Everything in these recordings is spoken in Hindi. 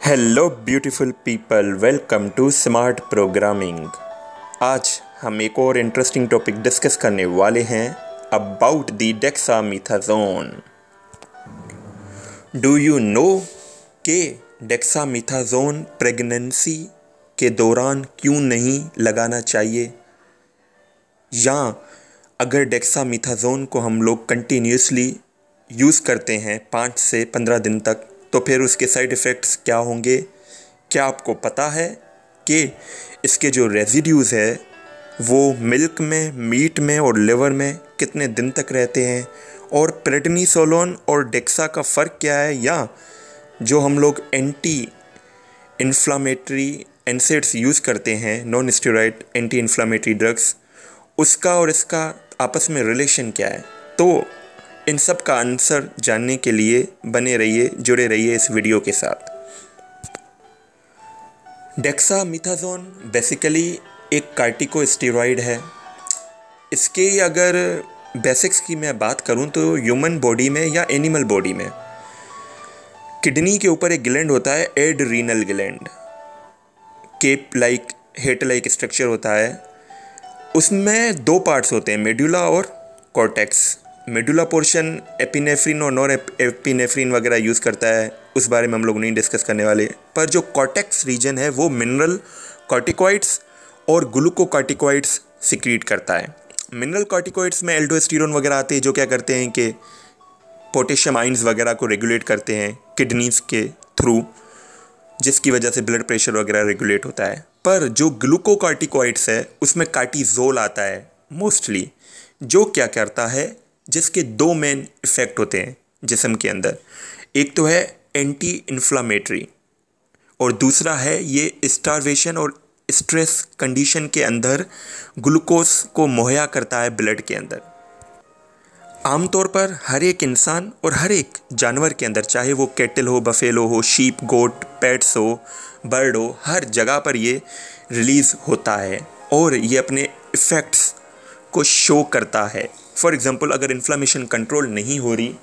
Hello beautiful people, welcome to smart programming. आज हम एक और इंटरेस्टिंग टॉपिक डिस्कस करने वाले हैं about the dexamethasone. Do you know कि डेक्सामीथाज़ोन प्रेगनेंसी के दौरान क्यों नहीं लगाना चाहिए, या अगर डेक्सामीथाज़ोन को हम लोग कंटिन्यूसली यूज़ करते हैं 5 से 15 दिन तक तो फिर उसके साइड इफ़ेक्ट्स क्या होंगे। क्या आपको पता है कि इसके जो रेजिड्यूज़ है वो मिल्क में, मीट में और लिवर में कितने दिन तक रहते हैं, और प्रेडनिसोलोन और डेक्सा का फ़र्क क्या है, या जो हम लोग एंटी इन्फ्लामेटरी एनसेड्स यूज़ करते हैं, non steroid anti inflammatory drugs, उसका और इसका आपस में रिलेशन क्या है। तो इन सब का आंसर जानने के लिए बने रहिए, जुड़े रहिए इस वीडियो के साथ। डेक्सामीथाज़ोन बेसिकली एक कार्टिकोस्टेरॉइड है। इसके अगर बेसिक्स की मैं बात करूं तो ह्यूमन बॉडी में या एनिमल बॉडी में किडनी के ऊपर एक ग्लैंड होता है, adrenal gland, cap like hat like structure होता है। उसमें 2 पार्ट्स होते हैं, मेडुला और कॉर्टेक्स। मेडुला पोर्शन एपिनेफ्रिन और नॉन एपिनेफ्रिन वगैरह यूज़ करता है, उस बारे में हम लोग नहीं डिस्कस करने वाले। पर जो कॉर्टेक्स रीजन है वो मिनरल कॉर्टिकॉइड्स और ग्लूकोकॉर्टिकॉइड्स सिक्रीट करता है। मिनरल कॉर्टिकॉइड्स में एल्डोस्टेरोन वगैरह आते हैं, जो क्या करते हैं कि पोटेशियम आइंस वगैरह को रेगुलेट करते हैं किडनीज के थ्रू, जिसकी वजह से ब्लड प्रेशर वगैरह रेगुलेट होता है। पर जो ग्लूकोकॉर्टिकॉइड्स है उसमें कार्टिजोल आता है मोस्टली, जो क्या करता है, जिसके 2 मेन इफ़ेक्ट होते हैं जिस्म के अंदर। एक तो है एंटी इन्फ्लामेटरी और दूसरा है ये स्टारवेशन और स्ट्रेस कंडीशन के अंदर ग्लूकोज को मुहैया करता है ब्लड के अंदर। आमतौर पर हर एक इंसान और हर एक जानवर के अंदर, चाहे वो कैटल हो, बफेलो हो, शीप, गोट, पेट्स हो, बर्ड हो, हर जगह पर ये रिलीज़ होता है और ये अपने इफ़ेक्ट्स को शो करता है। फॉर एग्ज़ाम्पल, अगर इन्फ्लामेशन कंट्रोल नहीं हो रही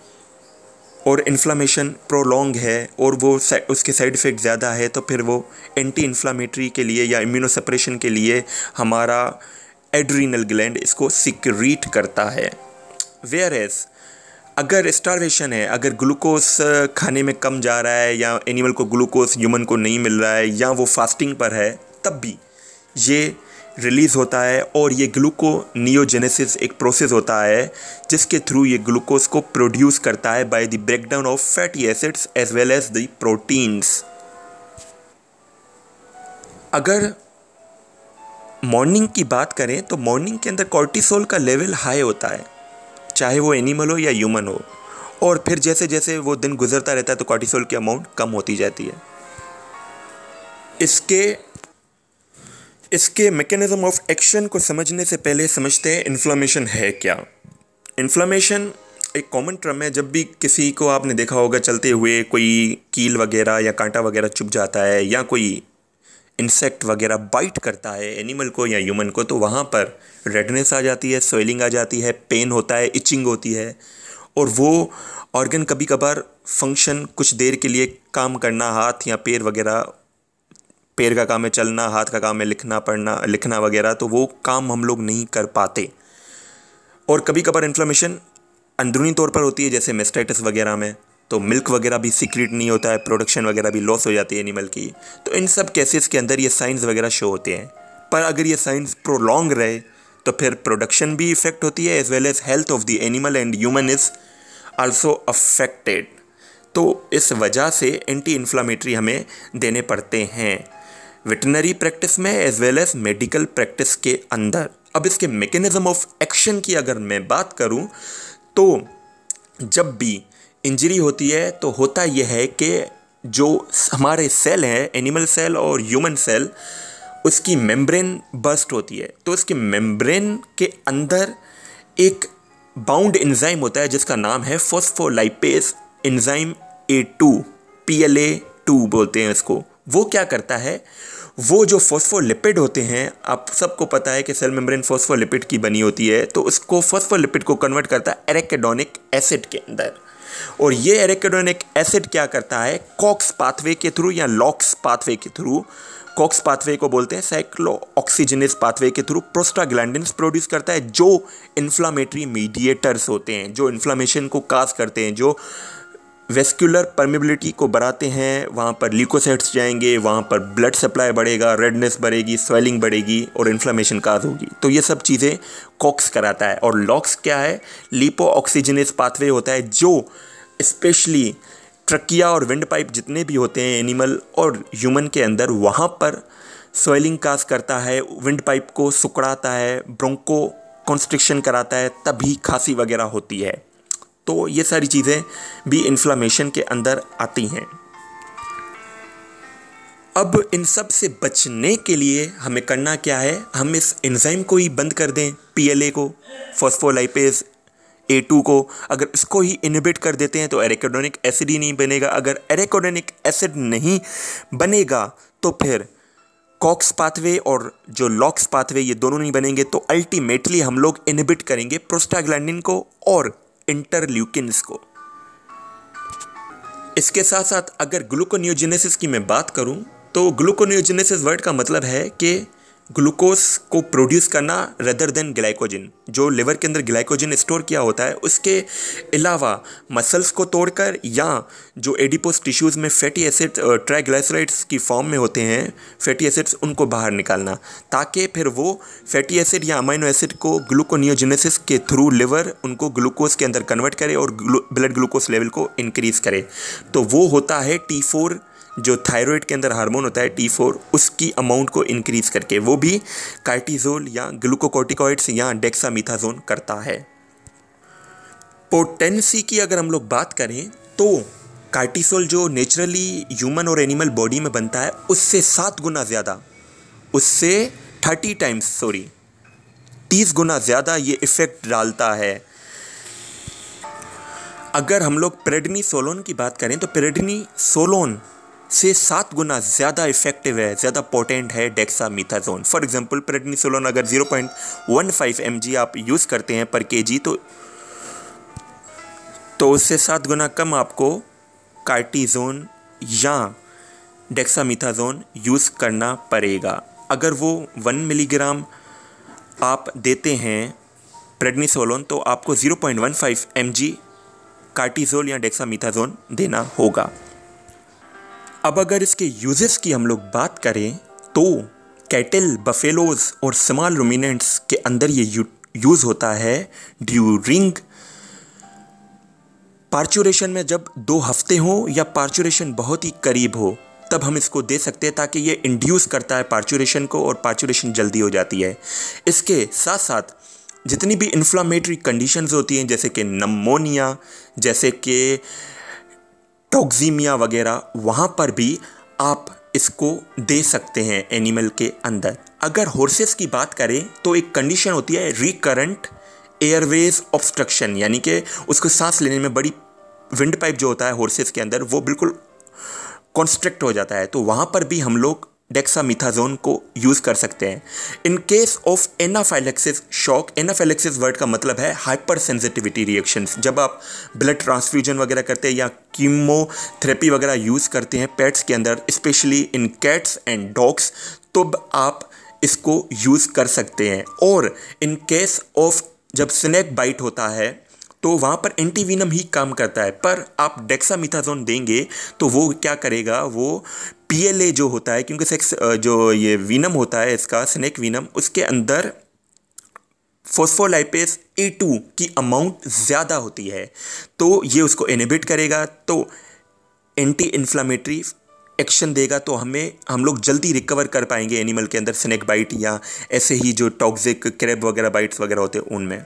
और इन्फ्लामेशन प्रोलॉन्ग है और वो उसके साइड इफ़ेक्ट ज़्यादा है, तो फिर वो एंटी इन्फ्लामेटरी के लिए या इम्यूनोसप्रेशन के लिए हमारा एड्रीनल ग्लैंड इसको सिक्रीट करता है। वेयर एज अगर स्टारवेशन है, अगर ग्लूकोज खाने में कम जा रहा है, या एनिमल को ग्लूकोज ह्यूमन को नहीं मिल रहा है, या वो फास्टिंग पर है, तब भी ये रिलीज़ होता है और ये ग्लूकोनियोजेनेसिस एक प्रोसेस होता है जिसके थ्रू ये ग्लूकोज को प्रोड्यूस करता है by the breakdown of fatty acids as well as the proteins. अगर मॉर्निंग की बात करें तो मॉर्निंग के अंदर कॉर्टिसोल का लेवल हाई होता है, चाहे वो एनिमल हो या ह्यूमन हो, और फिर जैसे जैसे वो दिन गुजरता रहता है तो कॉर्टिसोल की अमाउंट कम होती जाती है। इसके मैकेनिज्म ऑफ एक्शन को समझने से पहले समझते हैं इन्फ्लामेशन है क्या। इन्फ्लामेशन एक कॉमन टर्म है। जब भी किसी को आपने देखा होगा चलते हुए कोई कील वगैरह या कांटा वगैरह चुभ जाता है, या कोई इंसेक्ट वगैरह बाइट करता है एनिमल को या ह्यूमन को, तो वहाँ पर रेडनेस आ जाती है, स्वेलिंग आ जाती है, पेन होता है, इचिंग होती है, और वो ऑर्गन कभी कभार फंक्शन कुछ देर के लिए काम करना, हाथ या पैर वगैरह, पैर का काम है चलना, हाथ का काम है लिखना, पढ़ना, लिखना वगैरह, तो वो काम हम लोग नहीं कर पाते। और कभी कभार इन्फ्लेमेशन अंदरूनी तौर पर होती है, जैसे मेस्टाइटिस वगैरह में, तो मिल्क वगैरह भी सीक्रेट नहीं होता है, प्रोडक्शन वगैरह भी लॉस हो जाती है एनिमल की। तो इन सब केसेस के अंदर ये साइंस वगैरह शो होते हैं। पर अगर ये साइंस प्रोलॉन्ग रहे तो फिर प्रोडक्शन भी इफेक्ट होती है, as well as health of the animal and human is also affected. तो इस वजह से एंटी इन्फ्लामेटरी हमें देने पड़ते हैं वेटनरी प्रैक्टिस में as well as medical practice के अंदर। अब इसके मैकेनिज्म ऑफ एक्शन की अगर मैं बात करूं तो जब भी इंजरी होती है तो होता यह है कि जो हमारे सेल हैं, एनिमल सेल और ह्यूमन सेल, उसकी मेम्ब्रेन बर्स्ट होती है। तो उसके मेम्ब्रेन के अंदर एक बाउंड एंजाइम होता है जिसका नाम है फॉस्फोलाइपेज एंजाइम A2, PLA2 बोलते हैं इसको। वो क्या करता है, वो जो फॉस्फोलिपिड होते हैं, आप सबको पता है कि सेल मेम्ब्रेन फॉस्फोलिपिड की बनी होती है, तो उसको फॉस्फोलिपिड को कन्वर्ट करता है एराकिडोनिक एसिड के अंदर। और ये एराकिडोनिक एसिड क्या करता है, कॉक्स पाथवे के थ्रू या लॉक्स पाथवे के थ्रू, कॉक्स पाथवे को बोलते हैं साइक्लोऑक्सीजिनेज पाथवे के थ्रू प्रोस्टाग्लैंडिन्स प्रोड्यूस करता है, जो इन्फ्लामेटरी मीडिएटर्स होते हैं, जो इन्फ्लामेशन को काज करते हैं, जो वेस्कुलर परमिबिलिटी को बढ़ाते हैं। वहाँ पर ल्यूकोसाइट्स जाएंगे, वहाँ पर ब्लड सप्लाई बढ़ेगा, रेडनेस बढ़ेगी, स्वेलिंग बढ़ेगी और इन्फ्लामेशन काज होगी। तो ये सब चीज़ें कॉक्स कराता है। और लॉक्स क्या है, लिपो ऑक्सीजनेज पाथवे होता है, जो स्पेशली ट्रकिया और विंड पाइप जितने भी होते हैं एनिमल और ह्यूमन के अंदर, वहाँ पर स्वेलिंग काज करता है, विंड पाइप को सिकुड़ाता है, ब्रोंको कॉन्स्ट्रिक्शन कराता है, तभी खांसी वगैरह होती है। तो ये सारी चीज़ें भी इन्फ्लामेशन के अंदर आती हैं। अब इन सब से बचने के लिए हमें करना क्या है, हम इस एंजाइम को ही बंद कर दें, PLA को, फॉस्फोलाइपेज A2 को। अगर इसको ही इनहिबिट कर देते हैं तो एराकिडोनिक एसिड ही नहीं बनेगा। अगर एराकिडोनिक एसिड नहीं बनेगा तो फिर कॉक्स पाथवे और जो लॉक्स पाथवे ये दोनों नहीं बनेंगे। तो अल्टीमेटली हम लोग इनहिबिट करेंगे प्रोस्टाग्लैंडिन को और इंटरल्यूकिन्स को। इसके साथ साथ अगर ग्लूकोनियोजेनेसिस की मैं बात करूं तो ग्लूकोनियोजेनेसिस वर्ड का मतलब है कि ग्लूकोज को प्रोड्यूस करना रेदर देन ग्लाइकोजन। जो लिवर के अंदर ग्लाइकोजन स्टोर किया होता है उसके अलावा मसल्स को तोड़कर या जो एडिपोस टिश्यूज़ में फैटी एसिड ट्राइग्लिसराइड्स की फॉर्म में होते हैं फैटी एसिड्स, उनको बाहर निकालना, ताकि फिर वो फैटी एसिड या अमाइनो एसिड को ग्लूकोनियोजेनेसिस के थ्रू लिवर उनको ग्लूकोज के अंदर कन्वर्ट करे और ब्लड ग्लूकोज लेवल को इंक्रीज़ करे। तो वो होता है T4, जो थायराइड के अंदर हार्मोन होता है T4, उसकी अमाउंट को इंक्रीज़ करके, वो भी कार्टिसोल या ग्लूकोकॉर्टिकॉइड्स या डेक्सामीथाजोन करता है। पोटेंसी की अगर हम लोग बात करें तो कार्टिसोल जो नेचुरली ह्यूमन और एनिमल बॉडी में बनता है उससे 7 गुना ज़्यादा, उससे 30 गुना ज़्यादा ये इफ़ेक्ट डालता है। अगर हम लोग प्रेडनिसोलोन की बात करें तो प्रेडनिसोलोन से 7 गुना ज़्यादा इफेक्टिव है, ज़्यादा पोटेंट है डेक्सामीथाजोन। फॉर एग्जांपल प्रेडनिसोलोन अगर 0.15 mg आप यूज़ करते हैं पर kg तो उससे 7 गुना कम आपको कार्टिजोन या डेक्सामीथाजोन यूज़ करना पड़ेगा। अगर वो 1 मिलीग्राम आप देते हैं प्रेडनिसोलोन तो आपको 0.15 mg कार्टिजोल या डेक्सामीथाजोन देना होगा। अब अगर इसके यूजेस की हम लोग बात करें तो कैटल, बफेलोज और स्मॉल रूमिनेंट्स के अंदर ये यूज़ होता है ड्यूरिंग पार्चुरेशन में। जब 2 हफ्ते हो या पार्चुरेशन बहुत ही करीब हो तब हम इसको दे सकते हैं, ताकि ये इंड्यूस करता है पार्चुरेशन को और पार्चुरेशन जल्दी हो जाती है। इसके साथ साथ जितनी भी इन्फ्लामेटरी कंडीशंस होती हैं, जैसे कि नमोनिया, जैसे कि टॉक्सीमिया वगैरह, वहाँ पर भी आप इसको दे सकते हैं एनिमल के अंदर। अगर हॉर्सेस की बात करें तो एक कंडीशन होती है रिकरेंट एयरवेज ऑब्स्ट्रक्शन, यानी कि उसको सांस लेने में बड़ी विंड पाइप जो होता है हॉर्सेस के अंदर वो बिल्कुल कॉन्स्ट्रिक्ट हो जाता है। तो वहाँ पर भी हम लोग डेक्सामीथाजोन को यूज़ कर सकते हैं। In case of anaphylaxis shock, anaphylaxis word का मतलब है हाइपर सेंसिटिविटी रिएक्शंस। जब आप ब्लड ट्रांसफ्यूजन वगैरह करते हैं या कीमोथेरेपी वगैरह यूज़ करते हैं पेट्स के अंदर, specially in cats and dogs, तब आप इसको यूज़ कर सकते हैं। और इन केस ऑफ जब स्नेक बाइट होता है तो वहाँ पर एंटीवीनम ही काम करता है, पर आप डेक्सामीथाजोन देंगे तो वो क्या करेगा, वो PLA जो होता है, क्योंकि सेक्स जो ये वीनम होता है इसका, स्नेक वीनम, उसके अंदर फॉस्फोलाइपेज A2 की अमाउंट ज़्यादा होती है, तो ये उसको इनहिबिट करेगा, तो एंटी इन्फ्लामेटरी एक्शन देगा। तो हम लोग जल्दी रिकवर कर पाएंगे एनिमल के अंदर स्नेक बाइट या ऐसे ही जो टॉक्सिक क्रैब वगैरह बाइट्स वगैरह होते हैं उनमें।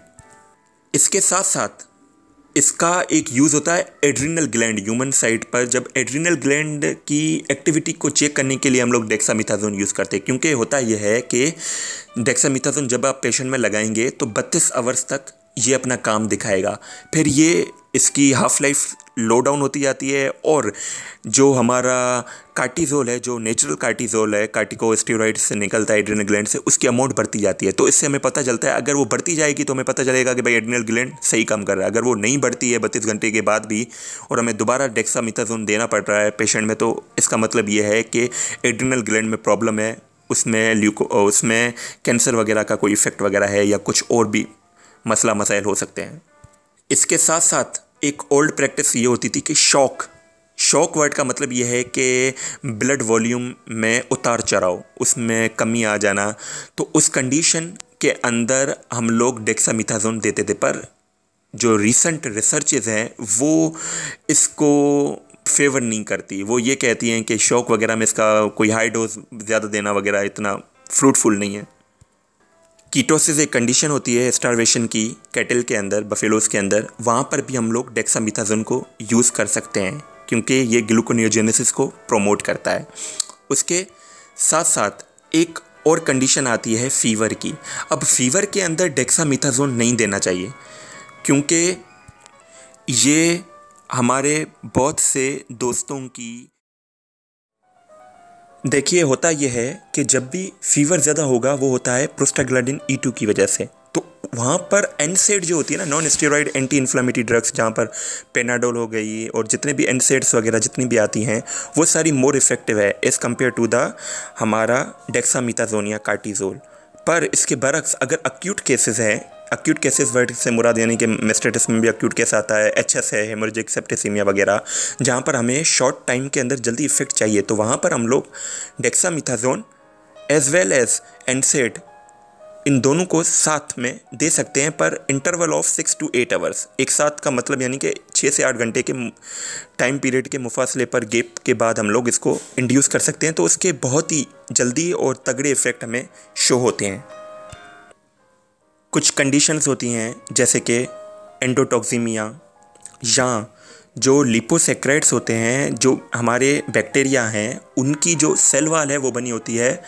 इसके साथ साथ इसका एक यूज़ होता है एड्रिनल ग्लैंड ह्यूमन साइड पर। जब एड्रिनल ग्लैंड की एक्टिविटी को चेक करने के लिए हम लोग डेक्सामीथाजोन यूज़ करते हैं, क्योंकि होता यह है कि डेक्सामीथाजोन जब आप पेशेंट में लगाएंगे तो 32 आवर्स तक ये अपना काम दिखाएगा। फिर ये इसकी हाफ लाइफ लो डाउन होती जाती है और जो हमारा कार्टिजोल है, जो नेचुरल कार्टिजोल है, कार्टिकोस्टेरॉइड से निकलता है एड्रिनल ग्लैंड से, उसकी अमाउंट बढ़ती जाती है। तो इससे हमें पता चलता है, अगर वो बढ़ती जाएगी तो हमें पता चलेगा कि भाई एड्रिनल ग्लैंड सही काम कर रहा है। अगर वो नहीं बढ़ती है 32 घंटे के बाद भी और हमें दोबारा डेक्सामेथासोन देना पड़ रहा है पेशेंट में, तो इसका मतलब ये है कि एड्रिनल ग्लैंड में प्रॉब्लम है, उसमें कैंसर वगैरह का कोई इफेक्ट वगैरह है या कुछ और भी मसला मसाइल हो सकते हैं। इसके साथ साथ एक ओल्ड प्रैक्टिस ये होती थी कि शॉक वर्ड का मतलब ये है कि ब्लड वॉल्यूम में उतार चढ़ाव, उसमें कमी आ जाना। तो उस कंडीशन के अंदर हम लोग डेक्सामेथासोन देते थे, पर जो रिसेंट रिसर्चेज हैं वो इसको फेवर नहीं करती। वो ये कहती हैं कि शॉक वगैरह में इसका कोई हाई डोज ज़्यादा देना वगैरह इतना फ्रूटफुल नहीं है। कीटोसिस एक कंडीशन होती है स्टारवेशन की कैटल के अंदर, बफेलोस के अंदर, वहाँ पर भी हम लोग डेक्सामेथासोन को यूज़ कर सकते हैं क्योंकि ये ग्लूकोनियोजेनेसिस को प्रमोट करता है। उसके साथ साथ एक और कंडीशन आती है फीवर की। अब फीवर के अंदर डेक्सामेथासोन नहीं देना चाहिए क्योंकि ये हमारे बहुत से दोस्तों की देखिए होता यह है कि जब भी फीवर ज़्यादा होगा वो होता है प्रोस्टाग्लैंडिन E2 की वजह से। तो वहाँ पर एनसेड जो होती है ना, non steroid anti inflammatory drugs, जहाँ पर पेनाडोल हो गई और जितने भी एनसेड्स वगैरह जितनी भी आती हैं वो सारी मोर इफेक्टिव है एज़ कम्पेयर टू द हमारा डेक्सामेथासोन या कार्टिजोल। पर इसके बरक्स अगर अक्यूट केसेस हैं, अक्यूट केसेस वर्ड से मुराद यानी कि मेस्टेटिस में भी अक्यूट केस आता है, HS है, हेमोरेजिक सेप्टिसीमिया वगैरह, जहाँ पर हमें शॉर्ट टाइम के अंदर जल्दी इफेक्ट चाहिए, तो वहाँ पर हम लोग dexamethasone as well as NSAID इन दोनों को साथ में दे सकते हैं, पर इंटरवल ऑफ 6 to 8 आवर्स। एक साथ का मतलब यानी कि 6 से 8 घंटे के टाइम पीरियड के मुफासले पर गैप के बाद हम लोग इसको इंड्यूस कर सकते हैं। तो उसके बहुत ही जल्दी और तगड़े इफेक्ट हमें शो होते हैं। कुछ कंडीशंस होती हैं जैसे कि एंडोटॉक्सीमिया या जो लिपोसैकेराइड्स होते हैं, जो हमारे बैक्टीरिया हैं उनकी जो सेल वाल है वो बनी होती है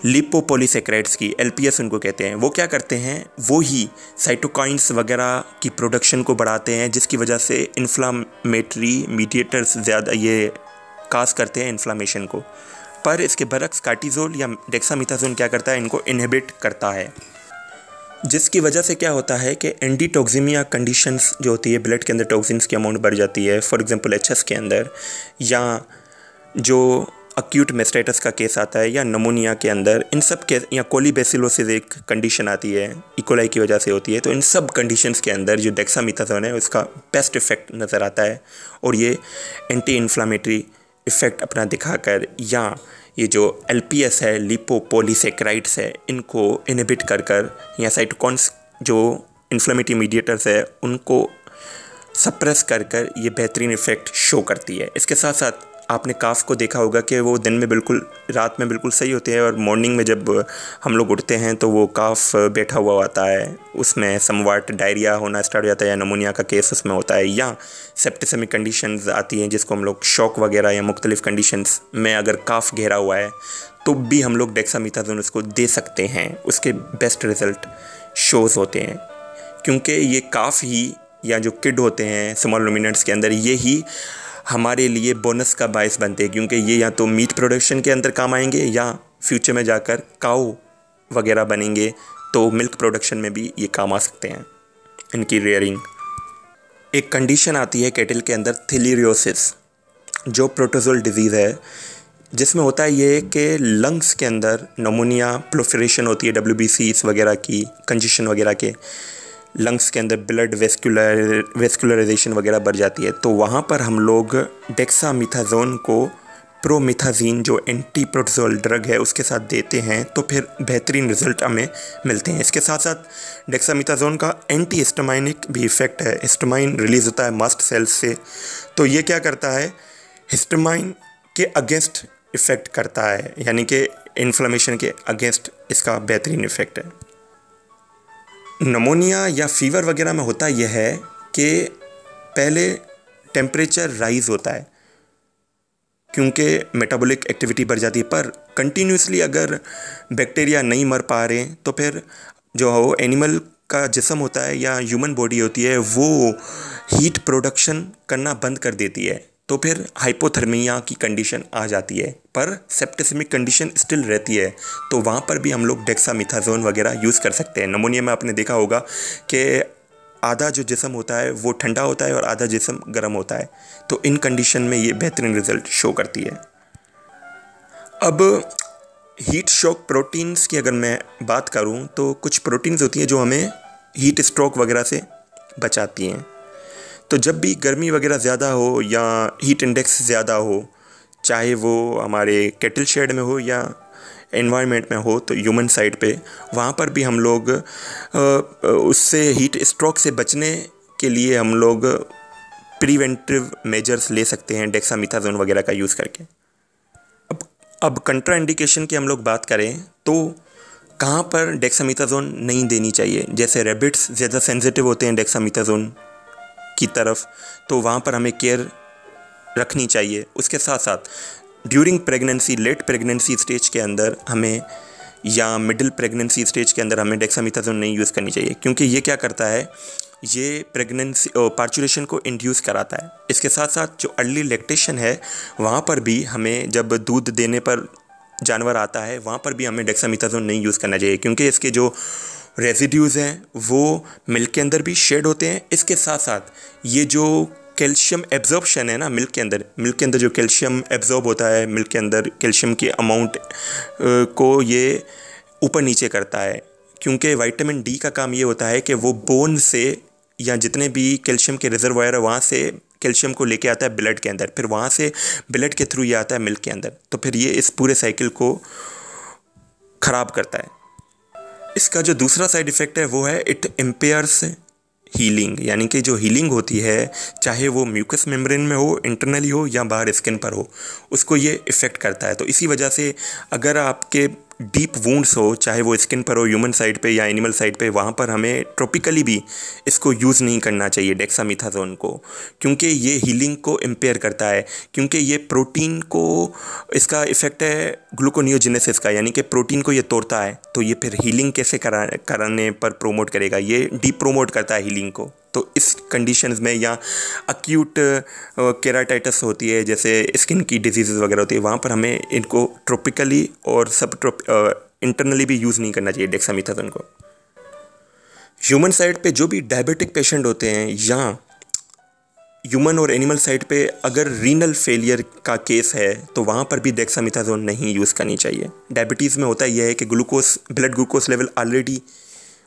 लिपोपॉलीसैकेराइड्स की, LPS उनको कहते हैं। वो क्या करते हैं, वो ही साइटोकाइंस वगैरह की प्रोडक्शन को बढ़ाते हैं, जिसकी वजह से इन्फ्लामेटरी मीडिएटर्स ज़्यादा ये काज करते हैं इन्फ्लामेशन को। पर इसके बरक्स कार्टिजोल या डेक्सामेथासोन क्या करता है, इनको इनहिबिट करता है, जिसकी वजह से क्या होता है कि एंटीटॉक्सीमिया कंडीशंस जो होती है, ब्लड के अंदर टॉक्सिन्स की अमाउंट बढ़ जाती है, फॉर एग्जांपल HS के अंदर, या जो अक्यूट मेस्टाइटिस का केस आता है, या नमोनिया के अंदर, इन सब केस, या कोलीबैसिलोसिस एक कंडीशन आती है इकोलाई की वजह से होती है। तो इन सब कंडीशंस के अंदर जो डेक्सामेथासोन है उसका बेस्ट इफेक्ट नज़र आता है और ये एंटी इन्फ्लामेटरी इफेक्ट अपना दिखाकर, या ये जो LPS है, लिपोपॉलीसैकेराइड्स है, इनको इनहिबिट कर या साइटोकॉन्स जो इन्फ्लेमेटरी मीडिएटर्स है उनको सप्रेस कर ये बेहतरीन इफेक्ट शो करती है। इसके साथ साथ आपने काफ को देखा होगा कि वो दिन में बिल्कुल, रात में बिल्कुल सही होते हैं और मॉर्निंग में जब हम लोग उठते हैं तो वो काफ बैठा हुआ आता है, उसमें समवाट डायरिया होना स्टार्ट हो जाता है या नमोनिया का केस उसमें होता है, या सेप्टिसेमिक कंडीशंस आती हैं जिसको हम लोग शॉक वगैरह या मुख्तलिफ कंडीशंस में अगर काफ घेरा हुआ है तो भी हम लोग डेक्सामेथासोन उसको दे सकते हैं। उसके बेस्ट रिज़ल्ट शोज़ होते हैं क्योंकि ये काफ ही या जो किड होते हैं स्मॉल रुमिनेंट्स के अंदर, ये ही हमारे लिए बोनस का बायस बनते हैं क्योंकि ये या तो मीट प्रोडक्शन के अंदर काम आएंगे या फ्यूचर में जाकर काऊ वगैरह बनेंगे, तो मिल्क प्रोडक्शन में भी ये काम आ सकते हैं, इनकी रेयरिंग। एक कंडीशन आती है कैटल के अंदर थिलीरियोसिस, जो प्रोटोजोल डिजीज़ है, जिसमें होता है ये कि लंग्स के अंदर नमोनिया प्रोलिफरेशन होती है, WBCs वगैरह की, कंजेशन वगैरह के, लंग्स के अंदर ब्लड वेस्कुलराइजेशन वगैरह बढ़ जाती है। तो वहाँ पर हम लोग डेक्सामेथासोन को प्रोमिथाजीन जो एंटी प्रोटोजोल ड्रग है उसके साथ देते हैं तो फिर बेहतरीन रिजल्ट हमें मिलते हैं। इसके साथ साथ डेक्सामेथासोन का एंटी हिस्टामाइनिक भी इफ़ेक्ट है, हिस्टामाइन रिलीज़ होता है मास्ट सेल्स से, तो ये क्या करता है, हिस्टामाइन के अगेंस्ट इफ़ेक्ट करता है, यानी कि इन्फ्लेमेशन के अगेंस्ट इसका बेहतरीन इफ़ेक्ट है। नमोनिया या फीवर वगैरह में होता यह है कि पहले टेम्परेचर राइज़ होता है क्योंकि मेटाबॉलिक एक्टिविटी बढ़ जाती है, पर कंटिन्यूसली अगर बैक्टीरिया नहीं मर पा रहे तो फिर जो हो एनिमल का जिस्म होता है या ह्यूमन बॉडी होती है वो हीट प्रोडक्शन करना बंद कर देती है, तो फिर हाइपोथर्मिया की कंडीशन आ जाती है, पर सेप्टिसिमिक कंडीशन स्टिल रहती है। तो वहाँ पर भी हम लोग डेक्सामेथासोन वगैरह यूज़ कर सकते हैं। नमोनिया में आपने देखा होगा कि आधा जो जिस्म होता है वो ठंडा होता है और आधा जिस्म गर्म होता है, तो इन कंडीशन में ये बेहतरीन रिजल्ट शो करती है। अब हीट शॉक प्रोटीन्स की अगर मैं बात करूं तो कुछ प्रोटीन्स होती हैं जो हमें हीट स्ट्रोक वगैरह से बचाती हैं। तो जब भी गर्मी वगैरह ज़्यादा हो या हीट इंडेक्स ज़्यादा हो, चाहे वो हमारे कैटल शेड में हो या एनवायरनमेंट में हो, तो ह्यूमन साइड पे वहाँ पर भी हम लोग उससे हीट स्ट्रोक से बचने के लिए हम लोग प्रिवेंटिव मेजर्स ले सकते हैं डेक्सामेथासोन वगैरह का यूज़ करके। अब कंट्रा इंडिकेशन की हम लोग बात करें तो कहाँ पर डेक्सामेथासोन नहीं देनी चाहिए। जैसे रैबिट्स ज़्यादा सेंसिटिव होते हैं डेक्सामेथासोन की तरफ, तो वहाँ पर हमें केयर रखनी चाहिए। उसके साथ साथ during pregnancy, late pregnancy stage के अंदर हमें या मिडिल प्रेगनेंसी स्टेज के अंदर हमें डेक्सामेथासोन नहीं यूज़ करनी चाहिए, क्योंकि ये क्या करता है, ये प्रेगनेंसी पार्चुरेशन को इंड्यूस कराता है। इसके साथ साथ जो अर्ली लैक्टेशन है वहाँ पर भी हमें, जब दूध देने पर जानवर आता है वहाँ पर भी हमें डेक्सामेथासोन नहीं यूज़ करना चाहिए, क्योंकि इसके जो रेजिड्यूज़ हैं वो मिल्क के अंदर भी शेड होते हैं। इसके साथ साथ ये जो कैल्शियम एब्जॉर्प्शन है ना मिल्क के अंदर जो कैल्शियम एब्जॉर्ब होता है, मिल्क के अंदर कैल्शियम की अमाउंट को ये ऊपर नीचे करता है, क्योंकि विटामिन डी का काम ये होता है कि वो बोन से या जितने भी कैल्शियम के रिजर्वायर है वहाँ से कैल्शियम को लेके आता है ब्लड के अंदर, फिर वहाँ से ब्लड के थ्रू ये आता है मिल्क के अंदर, तो फिर ये इस पूरे साइकिल को ख़राब करता है। इसका जो दूसरा साइड इफ़ेक्ट है वो है इट इम्पेयर्स हीलिंग, यानी कि जो हीलिंग होती है, चाहे वो म्यूकस मेम्ब्रेन में हो, इंटरनली हो या बाहर स्किन पर हो, उसको ये इफ़ेक्ट करता है। तो इसी वजह से अगर आपके डीप वुंड्स हो, चाहे वो स्किन पर हो, ह्यूमन साइड पे या एनिमल साइड पे, वहाँ पर हमें ट्रॉपिकली भी इसको यूज़ नहीं करना चाहिए डेक्सामेथासोन को, क्योंकि ये हीलिंग को इम्पेयर करता है। क्योंकि ये प्रोटीन को, इसका इफ़ेक्ट है ग्लूकोनियोजेनेसिस का, यानी कि प्रोटीन को ये तोड़ता है, तो ये फिर हीलिंग कैसे कराने पर प्रोमोट करेगा, ये डी प्रोमोट करता है हीलिंग को। तो इस कंडीशंस में या अक्यूट केराटाइटिस होती है, जैसे स्किन की डिजीज़ वगैरह होती है, वहाँ पर हमें इनको ट्रॉपिकली और इंटरनली भी यूज़ नहीं करना चाहिए डेक्सामेथासोन को। ह्यूमन साइड पे जो भी डायबिटिक पेशेंट होते हैं या ह्यूमन और एनिमल साइड पे अगर रीनल फेलियर का केस है, तो वहाँ पर भी डेक्सामेथासोन नहीं यूज़ करनी चाहिए। डायबिटीज़ में होता यह है कि ब्लड ग्लूकोज लेवल ऑलरेडी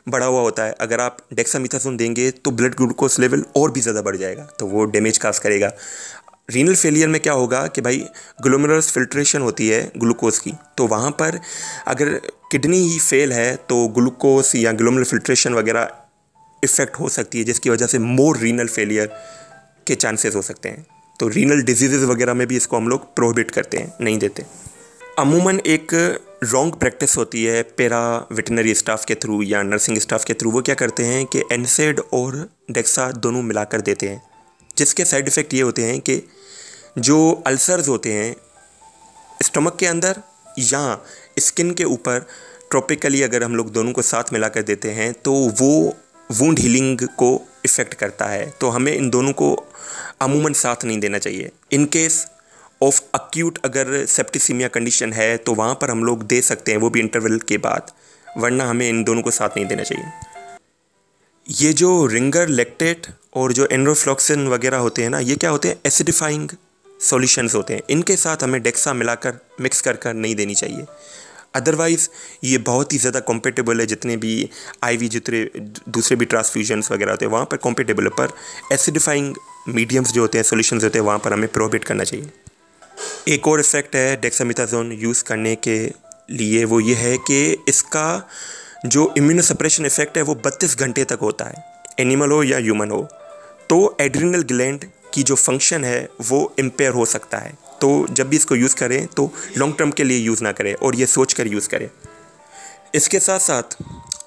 बढ़ा हुआ होता है, अगर आप डेक्सामेथासोन देंगे तो ब्लड ग्लूकोज लेवल और भी ज़्यादा बढ़ जाएगा, तो वो डैमेज काज करेगा। रीनल फेलियर में क्या होगा कि भाई ग्लोमेरुलस फिल्ट्रेशन होती है ग्लूकोज की, तो वहाँ पर अगर किडनी ही फेल है तो ग्लूकोज या ग्लोमेरुलर फिल्ट्रेशन वगैरह इफ़ेक्ट हो सकती है, जिसकी वजह से मोर रीनल फेलियर के चांसेस हो सकते हैं। तो रीनल डिजीज़ वगैरह में भी इसको हम लोग प्रोहिबिट करते हैं, नहीं देते। अमूमन एक रॉन्ग प्रैक्टिस होती है पैरा वेटनरी स्टाफ के थ्रू या नर्सिंग स्टाफ के थ्रू, वो क्या करते हैं कि एनसेड और डेक्सा दोनों मिलाकर देते हैं, जिसके साइड इफ़ेक्ट ये होते हैं कि जो अल्सर्स होते हैं स्टमक के अंदर या स्किन के ऊपर, ट्रॉपिकली अगर हम लोग दोनों को साथ मिलाकर देते हैं तो वो वुंड हीलिंग को इफ़ेक्ट करता है। तो हमें इन दोनों को अमूमन साथ नहीं देना चाहिए। इन केस ऑफ अक्यूट अगर सेप्टिसीमिया कंडीशन है तो वहाँ पर हम लोग दे सकते हैं, वो भी इंटरवल के बाद, वरना हमें इन दोनों को साथ नहीं देना चाहिए। ये जो रिंगर लैक्टेट और जो एनरोफ्लॉक्सिन वगैरह होते हैं ना, ये क्या होते हैं, एसिडिफाइंग सॉल्यूशंस होते हैं, इनके साथ हमें डेक्सा मिलाकर मिक्स कर नहीं देनी चाहिए। अदरवाइज़ ये बहुत ही ज़्यादा कॉम्पेटेबल है, जितने भी आईवी जितने दूसरे भी ट्रांसफ्यूजन्स वगैरह होते हैं वहाँ पर कॉम्पेटेबल है, पर एसिडिफाइंग मीडियम्स जो होते हैं, सॉल्यूशंस होते हैं, वहाँ पर हमें प्रोहिबिट करना चाहिए। एक और इफ़ेक्ट है डेक्सामेथासोन यूज़ करने के लिए, वो ये है कि इसका जो इम्यूनोसप्रेशन इफ़ेक्ट है वो 32 घंटे तक होता है, एनिमल हो या ह्यूमन हो। तो एड्रिनल ग्लैंड की जो फंक्शन है वो इम्पेयर हो सकता है, तो जब भी इसको यूज़ करें तो लॉन्ग टर्म के लिए यूज़ ना करें और ये सोच कर यूज़ करें। इसके साथ साथ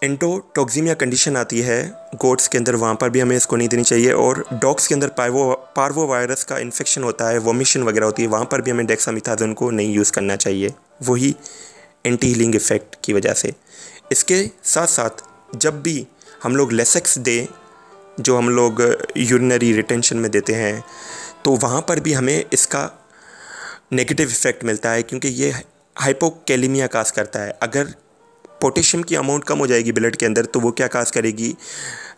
एंटोटॉक्सीमिया कंडीशन आती है गोट्स के अंदर, वहाँ पर भी हमें इसको नहीं देनी चाहिए। और डॉग्स के अंदर पार्वो वायरस का इन्फेक्शन होता है, वोमिशन वगैरह होती है, वहाँ पर भी हमें डेक्सामेथासोन को नहीं यूज़ करना चाहिए, वही एंटी हीलिंग इफ़ेक्ट की वजह से। इसके साथ साथ जब भी हम लोग लेसेक्स दें, जो हम लोग यूरिनरी रिटेंशन में देते हैं, तो वहाँ पर भी हमें इसका नेगेटिव इफ़ेक्ट मिलता है, क्योंकि ये हाइपोकैलेमिया काज करता है। अगर पोटेशियम की अमाउंट कम हो जाएगी ब्लड के अंदर, तो वो क्या काज करेगी,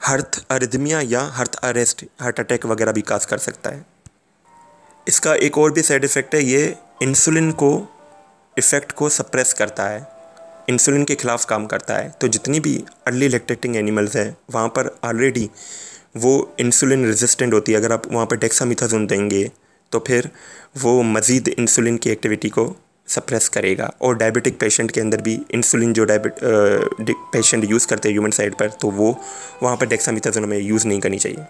हार्ट अरिदमिया या हार्ट अरेस्ट, हार्ट अटैक वगैरह भी काज कर सकता है। इसका एक और भी साइड इफ़ेक्ट है, ये इंसुलिन को इफ़ेक्ट को सप्रेस करता है, इंसुलिन के ख़िलाफ़ काम करता है। तो जितनी भी अर्ली लैक्टेटिंग एनिमल्स हैं वहाँ पर ऑलरेडी वो इंसुलिन रेजिस्टेंट होती है। अगर आप वहाँ पर डेक्सामेथासोन देंगे तो फिर वो मज़ीद इंसुलिन की एक्टिविटी को सप्रेस करेगा। और डायबिटिक पेशेंट के अंदर भी इंसुलिन जो पेशेंट यूज़ करते हैं ह्यूमन साइड पर, तो वो वहाँ पर डेक्सामेथासोन हमें यूज़ नहीं करनी चाहिए।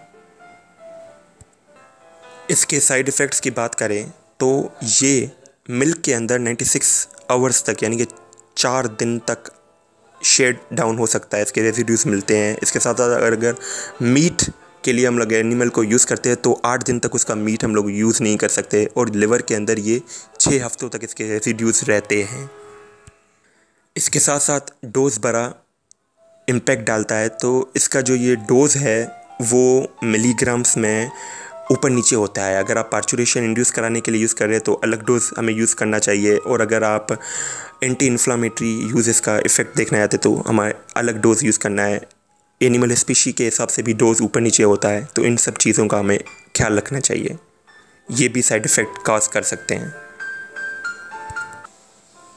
इसके साइड इफ़ेक्ट्स की बात करें तो ये मिल्क के अंदर 96 आवर्स तक, यानी कि 4 दिन तक शेड डाउन हो सकता है, इसके रेजिड्यूज मिलते हैं। इसके साथ साथ अगर मीट के लिए हम लोग एनिमल को यूज़ करते हैं तो 8 दिन तक उसका मीट हम लोग यूज़ नहीं कर सकते, और लिवर के अंदर ये 6 हफ्तों तक इसके रेजिड्यूज रहते हैं। इसके साथ साथ डोज बड़ा इम्पैक्ट डालता है, तो इसका जो ये डोज़ है वो मिलीग्राम्स में ऊपर नीचे होता है। अगर आप पार्चुरेशन इंड्यूस कराने के लिए यूज़ कर रहे हैं तो अलग डोज हमें यूज़ करना चाहिए, और अगर आप एंटी इन्फ्लामेटरी यूजेस का इफ़ेक्ट देखना चाहते तो हमारे अलग डोज यूज़ करना है। एनिमल स्पीशी के हिसाब से भी डोज ऊपर नीचे होता है, तो इन सब चीज़ों का हमें ख्याल रखना चाहिए, ये भी साइड इफ़ेक्ट काज कर सकते हैं।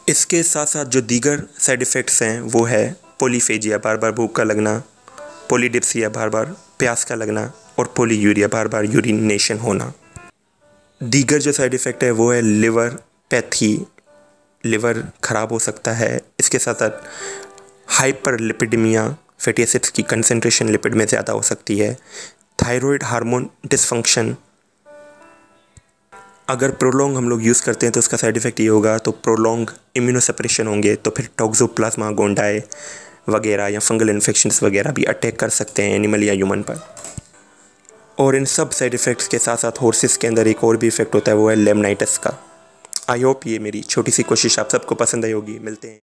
इसके साथ साथ जो दीगर साइड इफ़ेक्ट्स हैं वो है पोलीफेजिया, बार बार भूख का लगना, पोलीडिप्सिया, बार बार प्यास का लगना, और पोलीयूरिया, बार बार यूरिनेशन होना। दीगर जो साइड इफ़ेक्ट है वो है लिवर पैथी, लिवर ख़राब हो सकता है। इसके साथ साथ हाइपरलिपिडेमिया, फैटी एसिड्स की कंसंट्रेशन लिपिड में ज़्यादा हो सकती है। थायराइड हार्मोन डिसफंक्शन, अगर प्रोलॉन्ग हम लोग यूज़ करते हैं तो उसका साइड इफ़ेक्ट ये होगा, तो प्रोलॉन्ग इम्यूनोसप्रेशन होंगे, तो फिर टॉक्सोप्लाज्मा गोंडाई वगैरह या फंगल इन्फेक्शंस वगैरह भी अटैक कर सकते हैं एनिमल या ह्यूमन पर। और इन सब साइड इफ़ेक्ट्स के साथ साथ हॉर्सेस के अंदर एक और भी इफ़ेक्ट होता है, वो है लेमनाइटिस का। आई होप ये मेरी छोटी सी कोशिश आप सबको पसंद आई होगी। मिलते हैं।